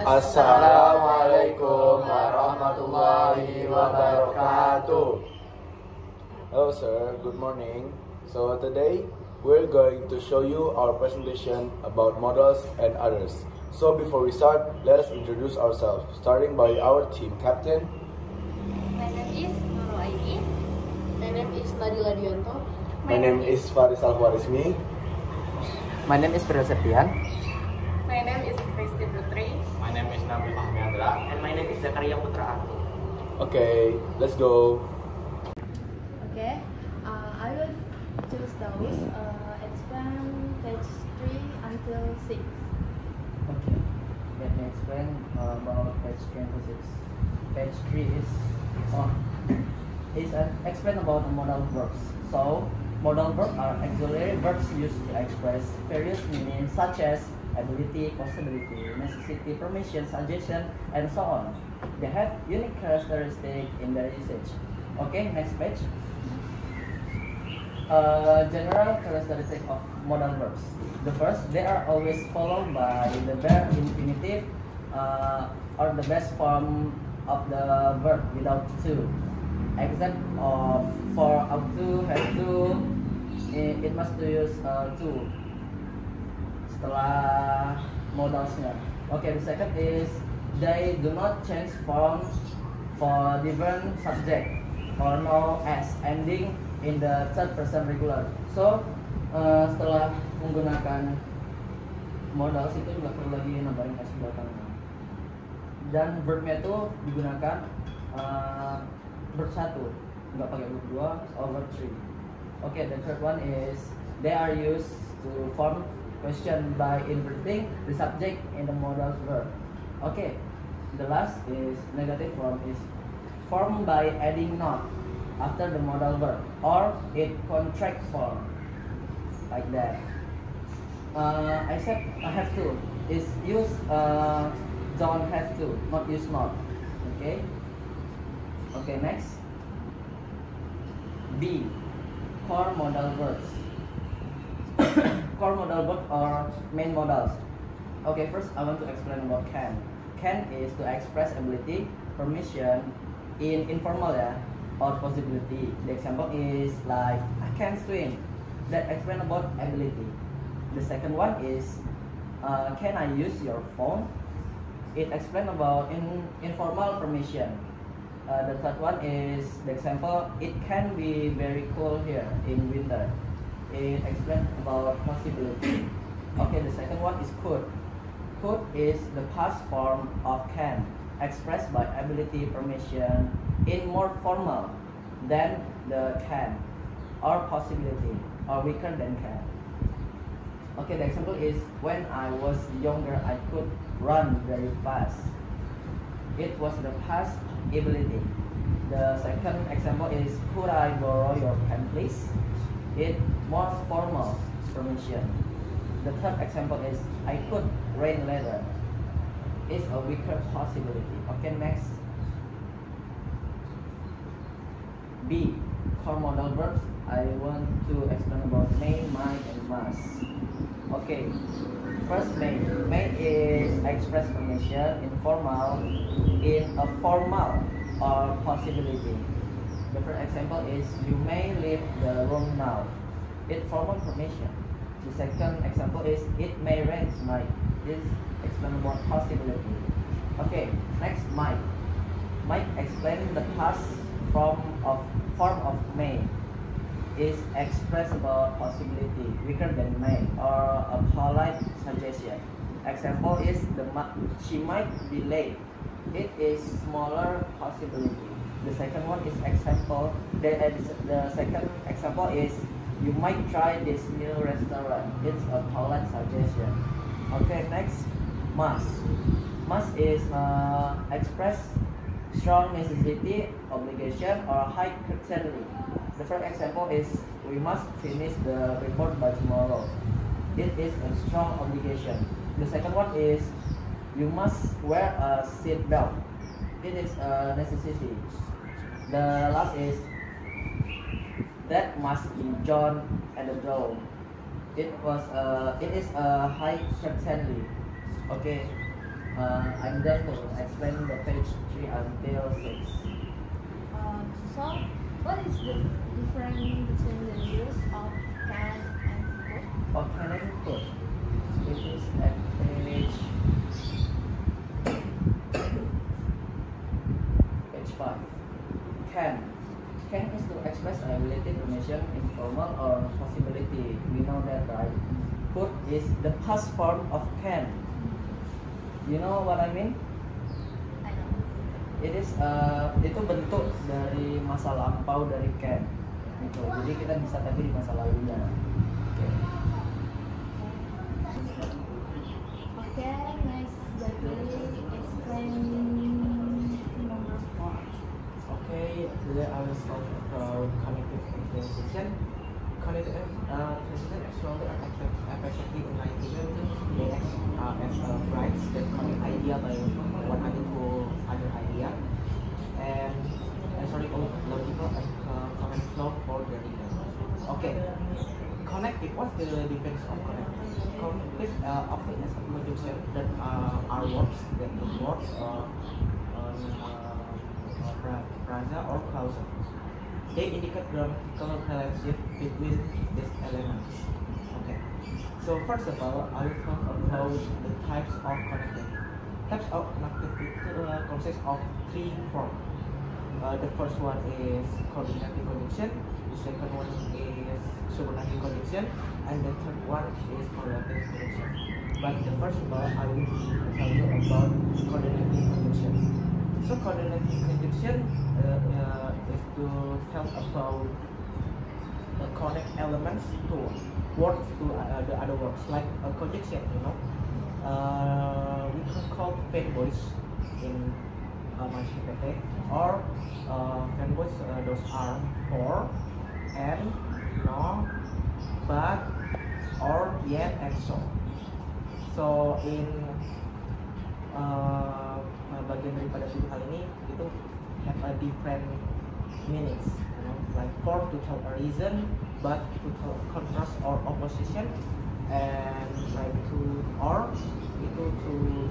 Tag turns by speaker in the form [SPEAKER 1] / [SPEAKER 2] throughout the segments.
[SPEAKER 1] Assalamualaikum warahmatullahi wabarakatuh. Hello sir, good morning. So today we're going to show you our presentation about models and others. So before we start, let us introduce ourselves, starting by our team captain.
[SPEAKER 2] My name is Nurul Aini. My name is Nadila Dionto.
[SPEAKER 1] My name is Faris Alwarismi.
[SPEAKER 3] My name is Firdaus Septian.
[SPEAKER 2] My name is Kristi Putri.
[SPEAKER 4] My name is Nabil Ahmiadra.
[SPEAKER 3] And my name is Zakaria Putra.
[SPEAKER 1] Okay, let's go.
[SPEAKER 5] Okay, I will choose those. Explain page 3 until 6.
[SPEAKER 3] Okay, let me explain about page 26. Page 3 is explain about the modal verbs. So, modal verbs are auxiliary verbs used to express various meanings such as ability, possibility, necessity, permission, suggestion, and so on. They have unique characteristics in their usage. Okay, next page. General characteristic of modal verbs. The first, they are always followed by the verb infinitive or the best form of the verb without to. Except for up to, have to, it must use to setelah modalsnya. Okay, the second is they do not change form for different subject or no s ending in the third person regular. So setelah menggunakan modals itu juga perlu lagi nambahin s belakangnya. Dan verbnya itu digunakan verb 1, nggak pakai verb 2 or verb 3. Okay, the third one is they are used to form question by inverting the subject in the modal verb. Okay, the last is negative form is formed by adding not after the modal verb or it contract form like that. Except I have to is use don't have to, not use not. Okay. Okay, next. B, core modal verbs. Core modal verbs or main modals. Okay, first I want to explain about can. Can is to express ability, permission in informal or possibility. The example is like I can swim. That explain about ability. The second one is can I use your phone? It explain about informal permission. The third one is the example. It can be very cold here in winter. It explains about possibility. Okay, the second one is could. Could is the past form of can, expressed by ability, permission, in more formal than the can, or possibility, or weaker than can. Okay, the example is when I was younger, I could run very fast. It was the past ability. The second example is could I borrow your pen, please? It more formal permission. The third example is I could rain later. It's a weaker possibility. Okay, next. B, core modal verbs. I want to explain about may, might, and must. Okay, first may. May is express permission, informal, in a formal or possibility. The first example is you may leave the room now. It formal permission. The second example is it may rain tonight. This explain about possibility. Okay, next might. Might explain the past form of may. Is express about possibility, weaker than may, or a polite suggestion. Example is she might be late. It is smaller possibility. The second one is example. The second example is you might try this new restaurant. It's a polite suggestion. Okay, next, must. Must is express strong necessity, obligation, or high certainty. The first example is we must finish the report by tomorrow. It is a strong obligation. The second one is you must wear a seat belt. It is a necessity. The last is that must be John at the door. It is a high certainty. Okay. I'm done to explain the page 3 until 6.
[SPEAKER 5] So, what is the difference between the use of can and could?
[SPEAKER 3] For can and could, it is at page 5. Can. Can is to express an ability to mention informal or possibility. We know that, right? Could is the past form of can. You know what I mean?
[SPEAKER 5] I know.
[SPEAKER 3] It is itu bentuk dari masa lampau dari can. Gitu. Jadi kita bisa tadi di masa lalunya. Oke.
[SPEAKER 5] Okay, next, Baby, explain number 4.
[SPEAKER 6] Okay, today I will talk about cognitive transition. Cognitive transition actually effectively enlightenment as a bridge that connect idea by one idea to other idea, and logical and cognitive flow for the reader. Okay, connective. What's the difference of connective? Cognitive often as a conjunction that are words that the words Praza or causal. They indicate grammatical relationship between these elements. Okay. So first of all, I will talk about the types of connective. Types of connective consist of 3 forms. The first one is coordinating conjunction. The second one is subordinating conjunction, and the third one is correlative conjunction. But the first of all, I will tell you about coordinating conjunction. So coordinating conjunction is to tell about the connect elements to words to the other words, like a conjunction. We can call fanboys in my cafe, or fanboys. Those are for, and, no, but, or, yet, and so. So in bagian daripada 7 hal ini itu have a different meanings, like for to tell a reason, but to tell contrast or opposition, and like to, or itu to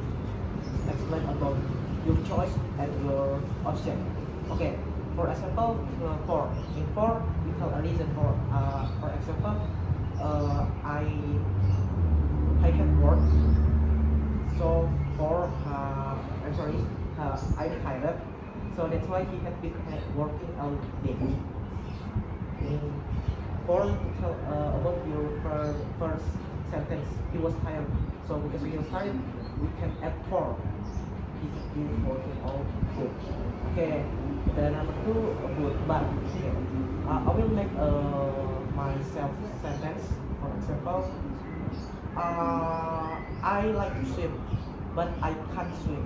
[SPEAKER 6] explain about your choice and your option. Okay, for example, for in for we tell a reason for example, I have work, so for I hired, so that's why he had been working all day. For to tell about your first sentence, he was tired, so because he was tired, we can add for. He's been working all day. Okay, the number 2, good, but okay. I will make myself sentence. For example, I like to swim, but I can't swim.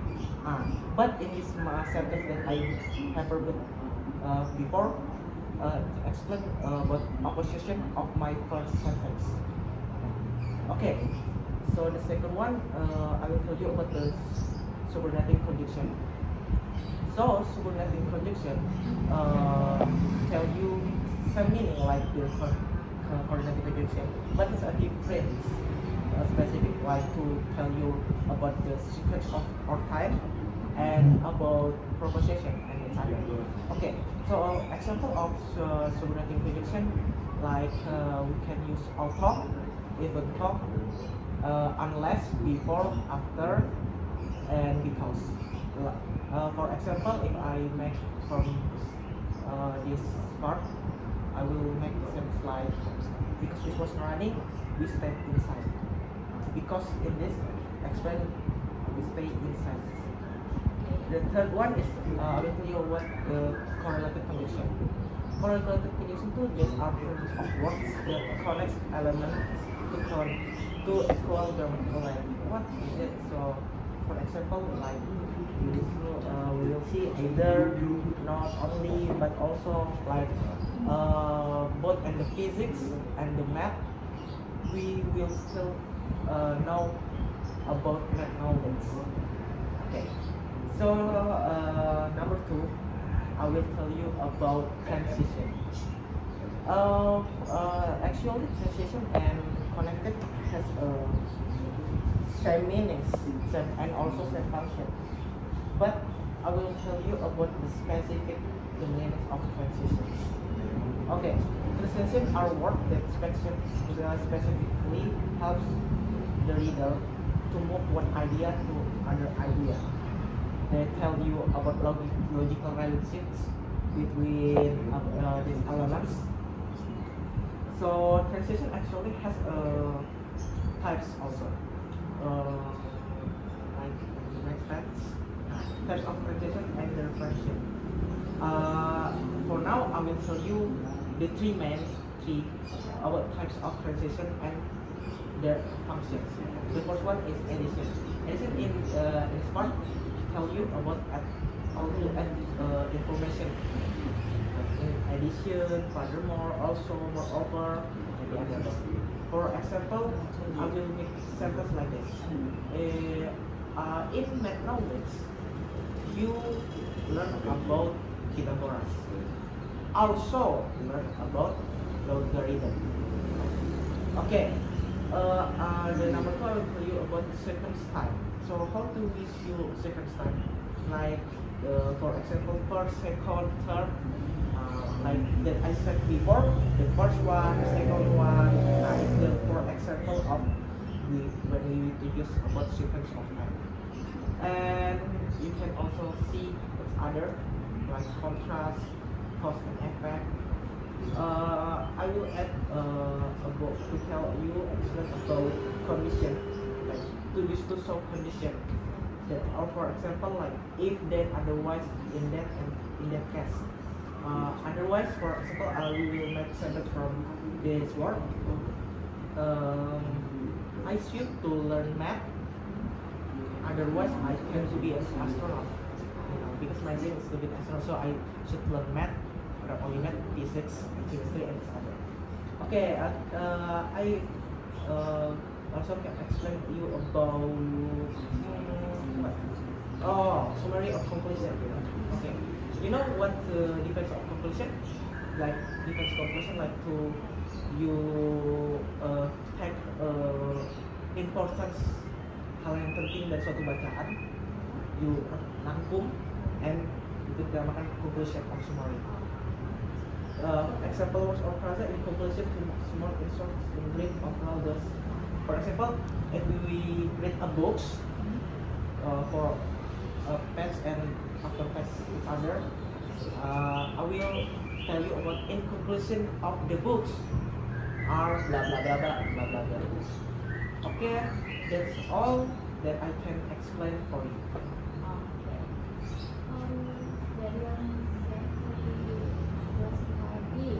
[SPEAKER 6] But in this sentence that I have heard before, to explain about opposition of my first sentence. Okay, so the second one, I will tell you about the subordinating conjunction. So subordinating conjunction tell you same meaning like the coordinating conjunction, but it's a different specific, like to tell you about the sequence of or time and about proposition and its other. Okay, so example of subordinating conjunction, like we can use although, even though, unless, before, after, and because. For example, if I make from this part, I will make the same slide. Because it was running, we stayed inside. Because in this explain, we stay inside. The third one is I will tell you what the correlative conjunction. Correlative conjunction to just are terms of words that connects elements to equal grammatical length. What is it? So, for example, like we will see either, not only, but also like both in the physics and the math, we will still know about math knowledge. Okay, so number 2, I will tell you about transition. Actually, transition and connected has a same meanings, same and also same function. But I will tell you about the specific meanings of transitions. Okay, transitions are words that specifically helps the reader to move one idea to another idea. They tell you about logical relationships between these elements. So transition actually has types also. Like next types of transition and their function. For now, I will show you the three about types of transition and their functions. The first one is addition. Addition in this part tell you about how to add information. In addition, furthermore, also, moreover, and the others. For example, I will make sentence like this. In math knowledge, you learn about Pythagoras. Also learn about logarithm. Okay. The number 2 I will tell you about sequence time. So how to use sequence time? Like for example, first, second, third. Like that I said before, the first one, the second one is the for example of when we need to use about sequence of time. And you can also see what's other like contrast, cause and effect. I will add a book to tell you explain about condition, like to use to show condition. That, or for example, like if then otherwise in that and in that case. Otherwise, for example, I will make sentence from this word. I should to learn math. Otherwise, I can to be an astronaut. Because my dream is to be an astronaut, so I should learn math. Not only math, physics, chemistry, and other. Okay, I also can explain to you about summary of conclusion. Okay. You know what the defense of conclusion? Like defense conclusion, like to you take importance hal yang penting dari suatu bacaan, you rangkum and itu dinamakan conclusion or summary. Example words or phrase in conclusion to small inserts in grade of knowledge. For example, if we read a books for pets and after pets each other, I will tell you about in conclusion of the books are blah blah blah blah blah blah blah. Okay, that's all that I can explain for you.
[SPEAKER 5] Dari yang tadi,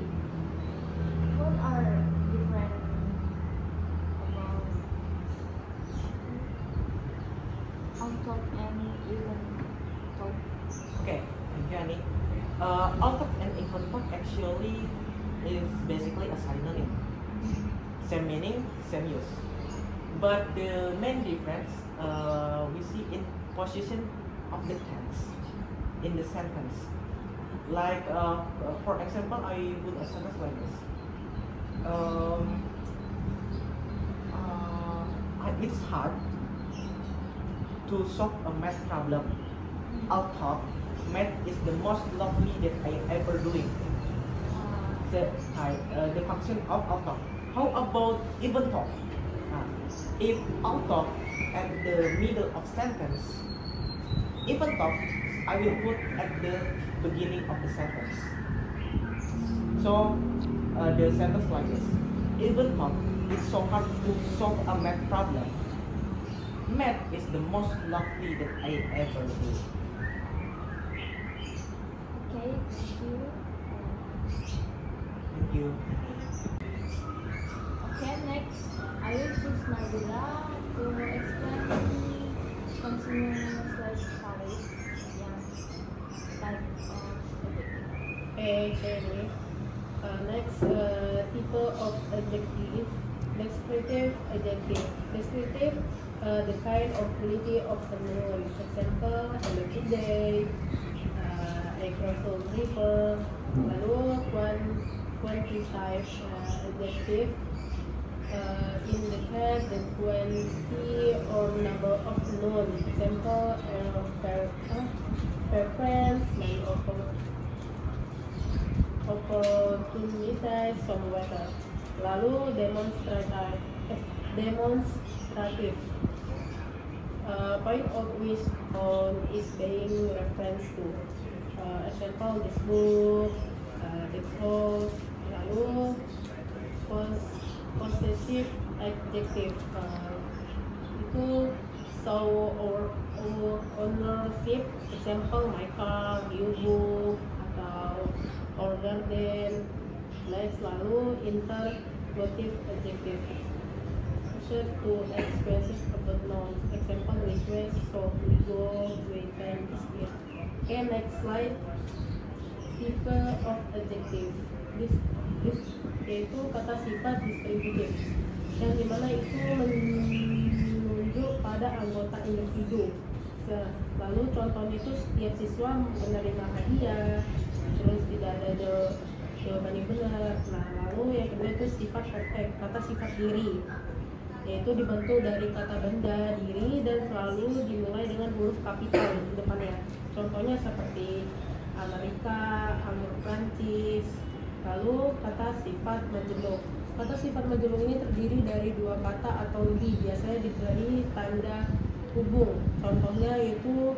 [SPEAKER 5] what are different about on-top and even top?
[SPEAKER 6] Okay, Johnny. On-top and even-top actually is basically a synonym. Same meaning, same use. But the main difference we see in position of the tense in the sentence. Like for example, I put a sentence like this. It's hard to solve a math problem. Although math is the most lovely that I ever doing. The function of although. How about even though? If although at the middle of sentence, even though I will put at the beginning of the sentence. So the sentence like this. Even though it's so hard to solve a math problem, math is the most lovely that I ever do.
[SPEAKER 5] Okay, thank you.
[SPEAKER 6] Thank you.
[SPEAKER 5] Okay, next I will choose Nabila to explain consumer/service yang type of
[SPEAKER 7] Okay. Next, type of adjective. Descriptive adjective. Descriptive, the kind of quality of the mood. Example, a lucky day, a crossing river. Lalu quantitative adjective, in the cat the quantity or number of known. Example, preference, and opportunities, some weather. Lalu demonstrative. Point of which is being referenced to. Example, this book, this house. Lalu possessive adjective, itu so or ownership. Example, my car, your book, atau our garden. Next, lalu interrogative adjective, refer to expresses about nouns. Example, we dress, so we go, we can speak. Okay, next slide. Type of adjective. This yaitu kata sifat distributif, yang dimana itu menunjuk pada anggota individu. Lalu contohnya itu setiap siswa menerima hadiah, terus tidak ada jawaban yang benar. Nah, lalu yang kedua itu kata sifat diri, yaitu dibentuk dari kata benda diri dan selalu dimulai dengan huruf kapital di depannya. Contohnya seperti Amerika, Prancis. Lalu kata sifat majemuk. Kata sifat majemuk ini terdiri dari dua kata atau lebih, biasanya diberi tanda hubung. Contohnya yaitu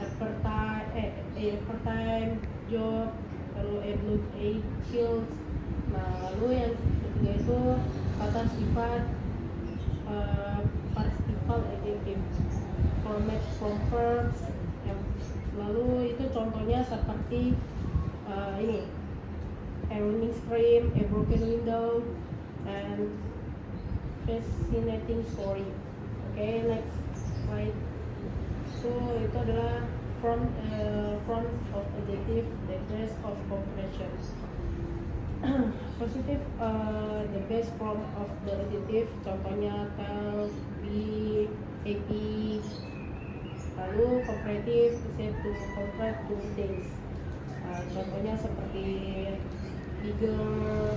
[SPEAKER 7] advertise, job, lalu a field. Nah, lalu yang ketiga itu kata sifat participle adjective, format from verbs. Lalu itu contohnya seperti ini, a running stream, a broken window, and fascinating story. Okay, next slide. So itu adalah forms of adjective, the best of compression. Positive, the best form of the adjective. Contohnya tell, be, happy. Lalu comparative, say to compare two things. Contohnya seperti bigger,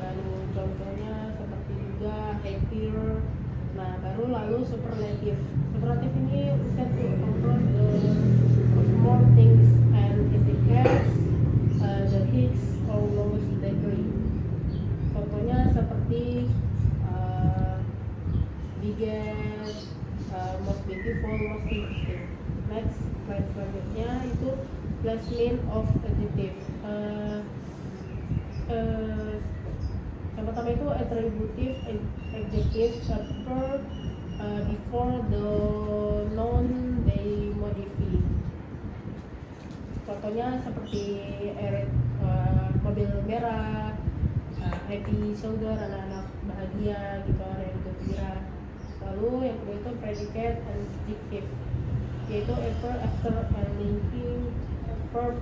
[SPEAKER 7] baru contohnya seperti juga happier. Nah, baru lalu superlative. Superlative ini said to compare the more things and indicates the hits or lowest degree. Contohnya seperti biggest, most beautiful, most interesting. Next slide selanjutnya itu placement of adjective. Yang pertama itu attributive adjective occur before the noun they modify. Contohnya seperti mobil merah, happy shoulder, anak-anak bahagia gitu, yang gembira. Lalu yang kedua itu predicate adjective, yaitu occur after a linking verb,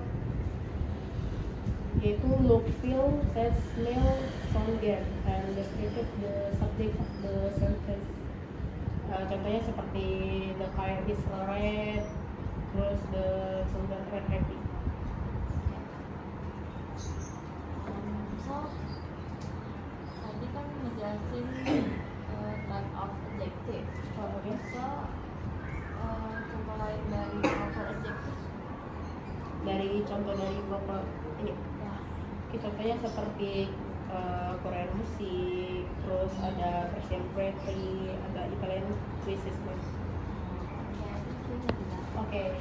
[SPEAKER 7] yaitu look, feel, taste, smell, sound, get, and describe the subject of the sentence. Contohnya seperti the car is red, terus the children are happy.
[SPEAKER 2] So tadi kan ngejelasin type of adjective. So contoh lain dari proper adjective.
[SPEAKER 7] Dari contoh dari proper ini. Contohnya seperti Korean musik, terus ada Persian poetry, ada Italian criticism. Okay.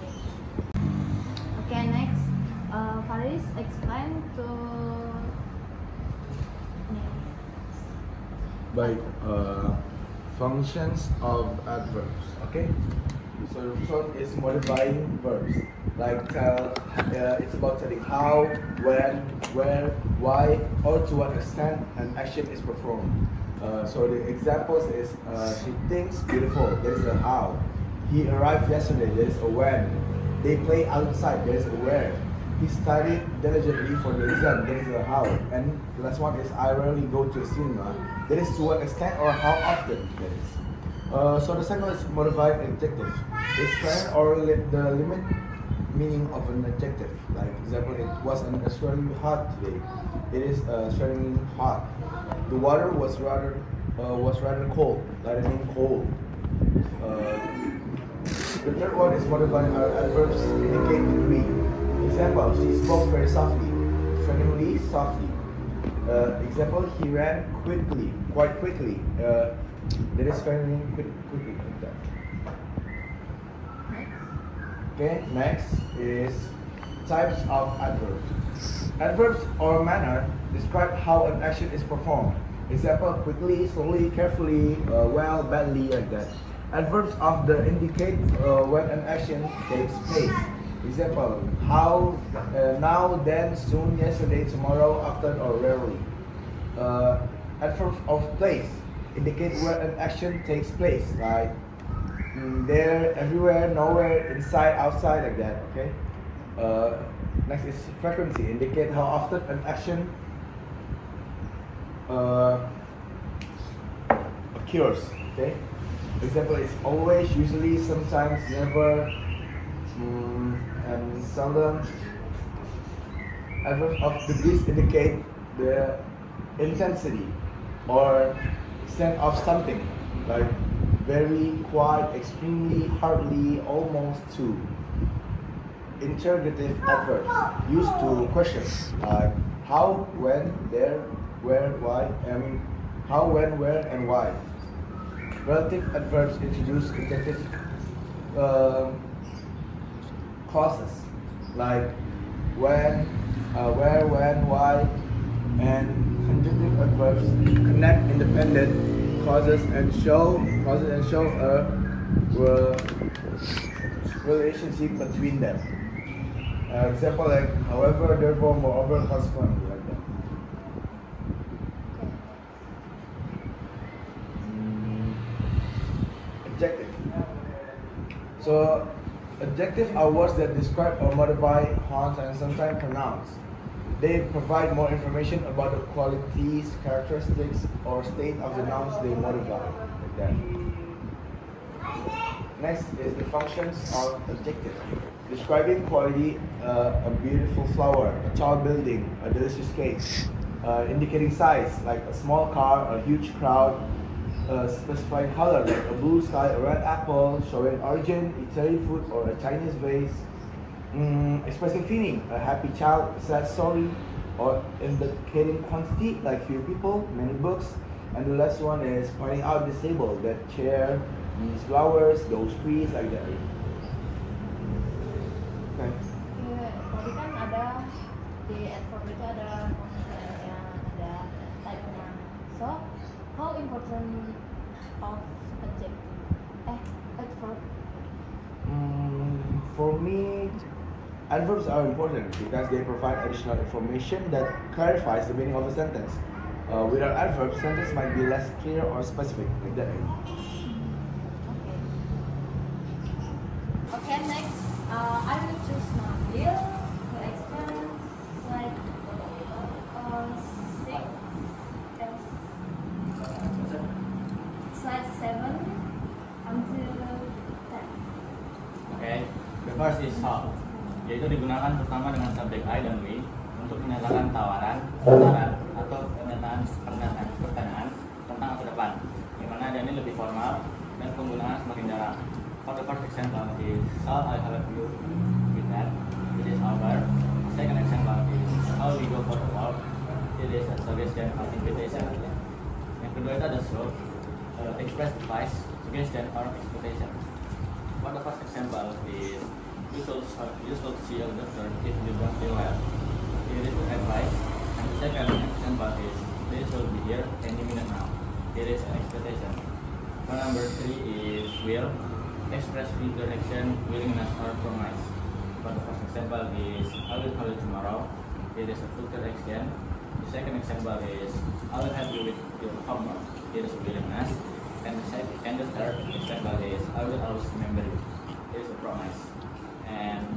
[SPEAKER 2] Okay, next, Faris explain to
[SPEAKER 1] Baik, functions of adverbs. Okay, so the first one is modifying verbs. Like tell, it's about telling how, when, where, why, or to what extent an action is performed. So the examples is she thinks beautiful. There is a how. He arrived yesterday. There is a when. They play outside. There is a where. He studied diligently for the exam. There is a how. And the last one is I rarely go to the cinema. There is to what extent or how often. That is. So the second one is modified adjective. Explain or the limit meaning of an adjective. Like example, it was extremely hot today. It is extremely hot. The water was rather was rather cold, lightning cold. Uh, the third one is modified adverbs indicate degree. Example, she spoke very softly, strikingly softly. Example, he ran quickly, quite quickly. That is strikingly quickly like that. Okay, next is types of adverbs. Adverbs or manner describe how an action is performed. Example, quickly, slowly, carefully, well, badly, like that. Adverbs of the indicate when an action takes place. Example, how, now, then, soon, yesterday, tomorrow, often, or rarely. Adverbs of place indicate where an action takes place, like there, everywhere, nowhere, inside, outside, like that. Okay. Next is frequency, indicate how often an action occurs. Okay. Example is always, usually, sometimes, never, and seldom. Adverbs of degrees indicate the intensity or extent of something, like very, quite, extremely, hardly, almost, to. Interrogative adverbs used to question, like how, when, there, where, why. How, when, where, and why. Relative adverbs introduce conjunctive clauses, like when, where, when, why, and conjunctive adverbs connect independent causes and show a relationship between them. Example like however, therefore, moreover, consequently, like that. Adjective. So adjective are words that describe or modify nouns and sometimes pronouns. They provide more information about the qualities, characteristics, or state of the nouns they modify. Like that. Next is the functions of adjective. Describing quality, a beautiful flower, a tall building, a delicious cake. Indicating size, like a small car, a huge crowd. Specifying color, like a blue sky, a red apple. Showing origin, Italian food, or a Chinese vase. Expressing feeling, a happy child, a sad story. Or indicating quantity, like few people, many books. And the last one is pointing out this table, that chair, these flowers, those trees, like that. Okay.
[SPEAKER 5] Tadi kan ada di adverb itu ada fungsinya, ada type-nya. So, how important of adverb?
[SPEAKER 1] For me, adverbs are important because they provide additional information that clarifies the meaning of a sentence. Without adverbs, sentence might be less clear or specific, like that.
[SPEAKER 2] Okay, next, I will choose Nabil to explain slide 6 slide 7 until 10.
[SPEAKER 4] Okay, the first is how, yaitu digunakan pertama dengan subjek I dan we untuk menyatakan tawaran, saran, atau pertanyaan tentang masa depan, di mana ada ini lebih formal dan penggunaan semakin jarang. For the first example is, shall I help you with that? It is over. Second example is, how we go for a walk? It is a suggestion or invitation. Yang kedua itu ada should, express advice, suggestion or expectation. For the first example is, you should see a doctor if you don't feel well. It is advice. And the second example is, they should be here any minute now. It is an expectation. For number 3 is will, express future action, willingness or promise. For the first example is, I will call you tomorrow. It is a future action. The second example is, I will help you with your homework. It is a willingness. And the third example is, I will always remember you. It is a promise. And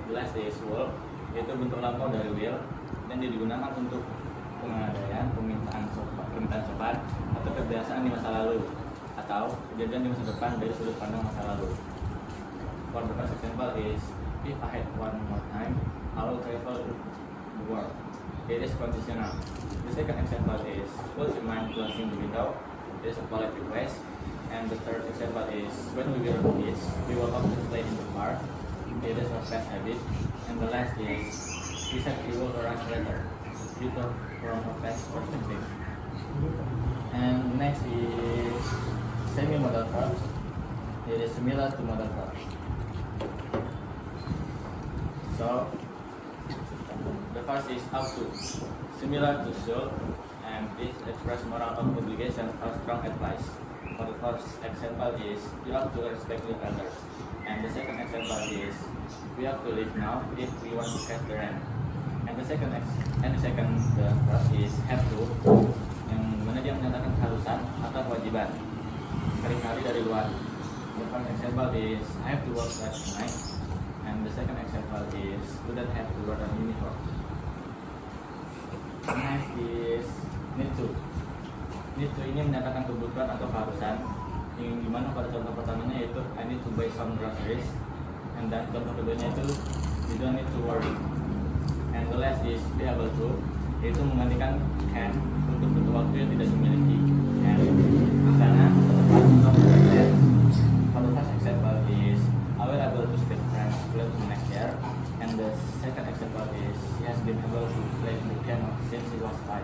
[SPEAKER 4] the last is will, yaitu bentuk lampau dari will dan digunakan untuk pengadaian permintaan sopan atau kebiasaan di masa lalu atau kejadian di masa depan dari sudut pandang masa lalu. For the first example is, if I had one more time, I will travel the world. It is conditional. The second example is, would you mind closing the window? it is a polite request. And the third example is when we were kids, we will often play in the park. It is a pet habit. And the last is we said we will run later. We talk from a past perspective. And next is semi-modal verbs. It is similar to modal verbs. So the first is up to, similar to should, and this express moral obligation or strong advice. For the first example is you have to respect your elders, and the second example is we have to leave now if we want to catch the rent. And the second the first is have to, yang mana dia menyatakan keharusan atau kewajiban, seringkali dari luar. The first example is I have to work last night, and the second example is student have to wear a uniform. Next is need to. Need to ini menyatakan kebutuhan atau keharusan, yang dimana pada contoh pertamanya yaitu I need to buy some groceries, and dan contoh keduanya itu you don't need to worry. And the last is be able to, yaitu menggantikan can untuk bentuk waktu yang tidak dimiliki. And di sana for the first example is I will able to speak French fluent next year, and the second example is he has been able to play the piano since he was 5.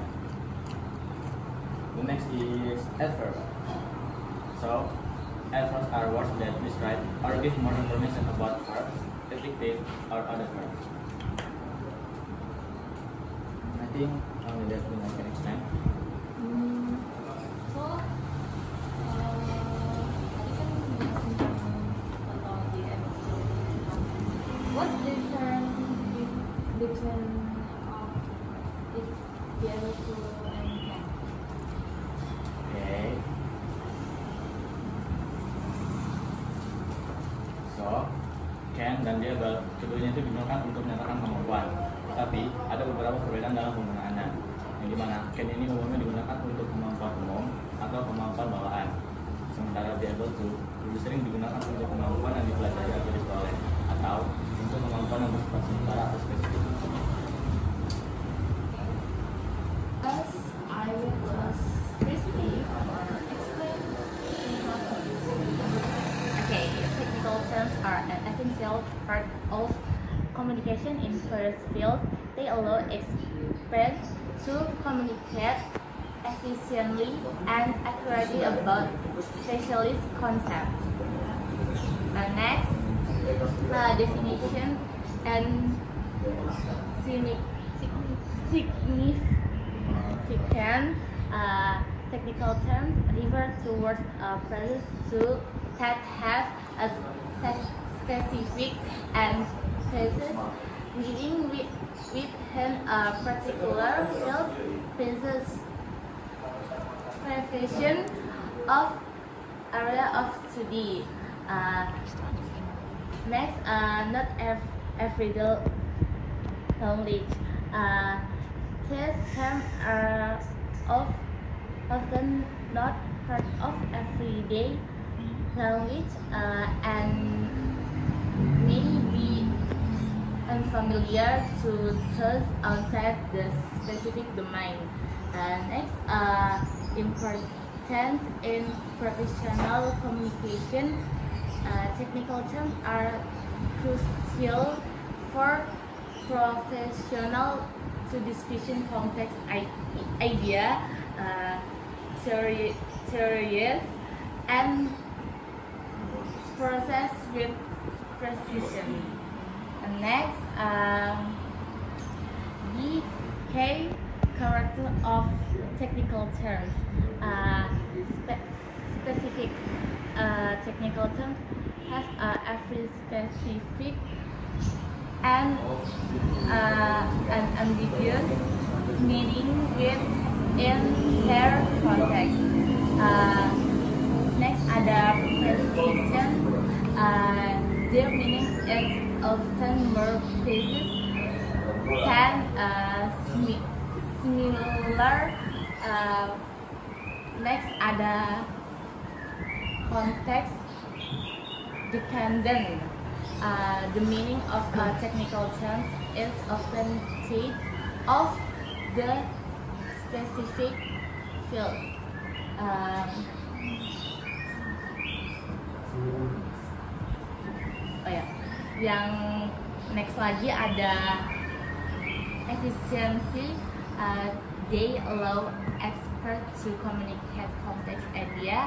[SPEAKER 4] The next is adverb. So adverbs are words that describe or give more information about verbs, adjective, or other verbs. I think only that I can explain.
[SPEAKER 2] So, tadi kan dijelasin tentang di episode. What's the difference between if be able to and can?
[SPEAKER 4] Okay. So, can dan be able keduanya itu digunakan untuk menyatakan kemampuan. Tetapi ada beberapa perbedaan dalam penggunaannya. Yang dimana can ini umumnya digunakan untuk kemampuan umum atau kemampuan bawaan. Sementara be able to lebih sering digunakan untuk kemampuan yang dipelajari atau diperoleh, atau untuk kemampuan yang bersifat sementara atau spesifik.
[SPEAKER 5] As I will just briefly explain.
[SPEAKER 2] Okay, technical terms are an essential part of communication in various fields. They allow experts to communicate efficiently and accurately about specialist concepts. Next, definition and significant technical terms refer to words phrases that have a specific and phrases meaning within a particular field, phrases, profession of area of study. Next, not everyday knowledge. These terms are often not part of everyday knowledge and may be unfamiliar to those outside the specific domain. Next, importance in professional communication. Technical terms are crucial for professional to discussion complex idea, theories, and process with precision. Next, the key character of technical terms. Specific technical terms have every specific and an ambiguous meaning within their context. Next, ada precision. Their meaning is often more precise than similar. Next, ada context dependent. The meaning of technical terms is often tied of the specific field. Yang next lagi ada efficiency. They allow experts to communicate complex idea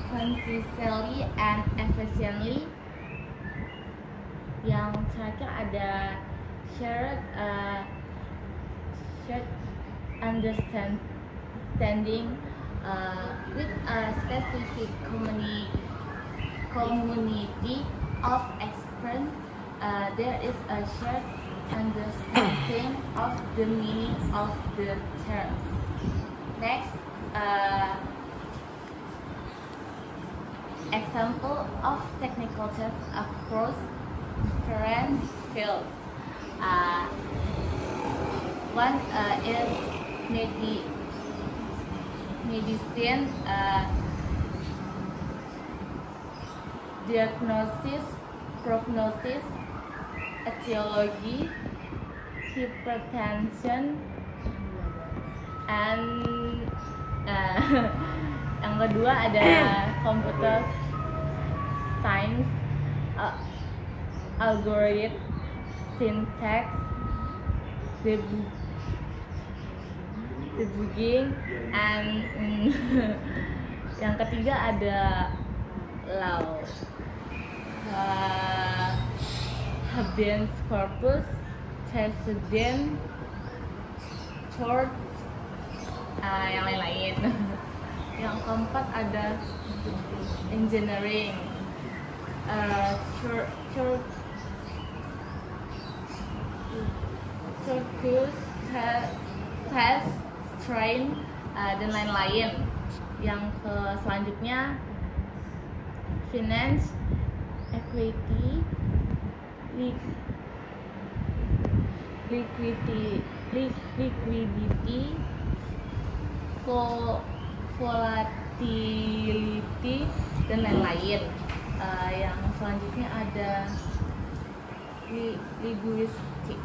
[SPEAKER 2] concisely and efficiently. Yang terakhir ada shared understanding with a specific community of experts. There is a shared understanding of the meaning of the terms. Next, example of technical terms across different fields. One is medicine, diagnosis, prognosis, etiology, hypertension, and yang kedua ada computer science, algorithm, syntax, debugging, and yang ketiga ada law, habeas corpus, precedent, tort, yang lain-lain. Yang keempat ada engineering, circus, test, train, dan lain-lain. Yang selanjutnya finance, equity, liquidity, volatility, dan lain-lain. Yang selanjutnya ada linguistik,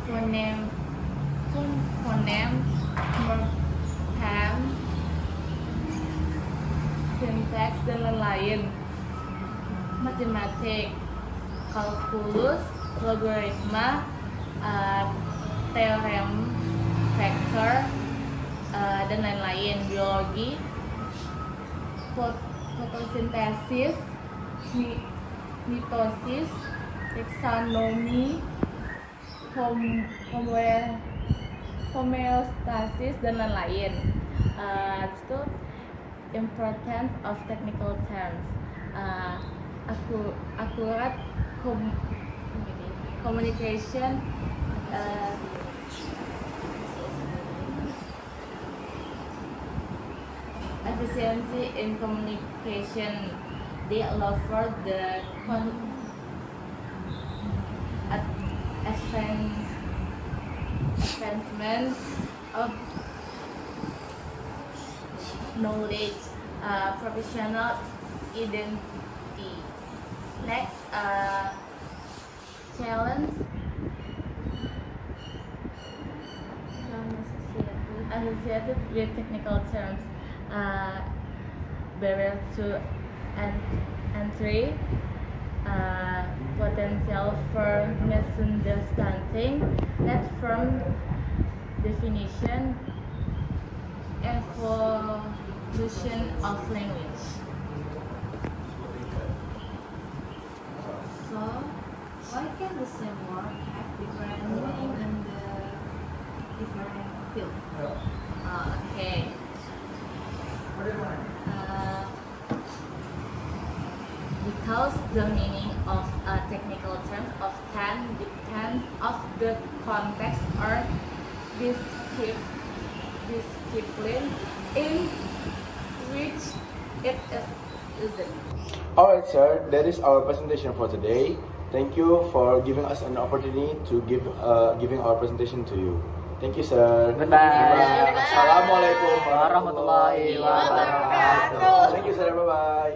[SPEAKER 2] phoneme, morpheme, syntax, dan lain-lain. Matematik, kalkulus, logaritma, teorem, vektor, dan lain-lain. Biologi, fotosintesis, mitosis, taxonomy, homeostasis, dan lain-lain. Itu importance of technical terms, accurate communication, efficiency in communication. They allow for the advancement of knowledge, professional identity. Next, challenge associated with technical terms, barrier to entry, potential for misunderstanding, net from definition, evolution of language.
[SPEAKER 5] So, why can the same word have different meaning in the different field?
[SPEAKER 2] Okay. Because the meaning of a technical term often depends on the context or discipline in which it is used.
[SPEAKER 1] Alright, sir, that is our presentation for today. Thank you for giving us an opportunity to giving our presentation to you. Thank you, sir.
[SPEAKER 3] Goodbye.
[SPEAKER 1] Assalamualaikum
[SPEAKER 3] Warahmatullahi wabarakatuh.
[SPEAKER 1] Thank you, sir. Bye-bye.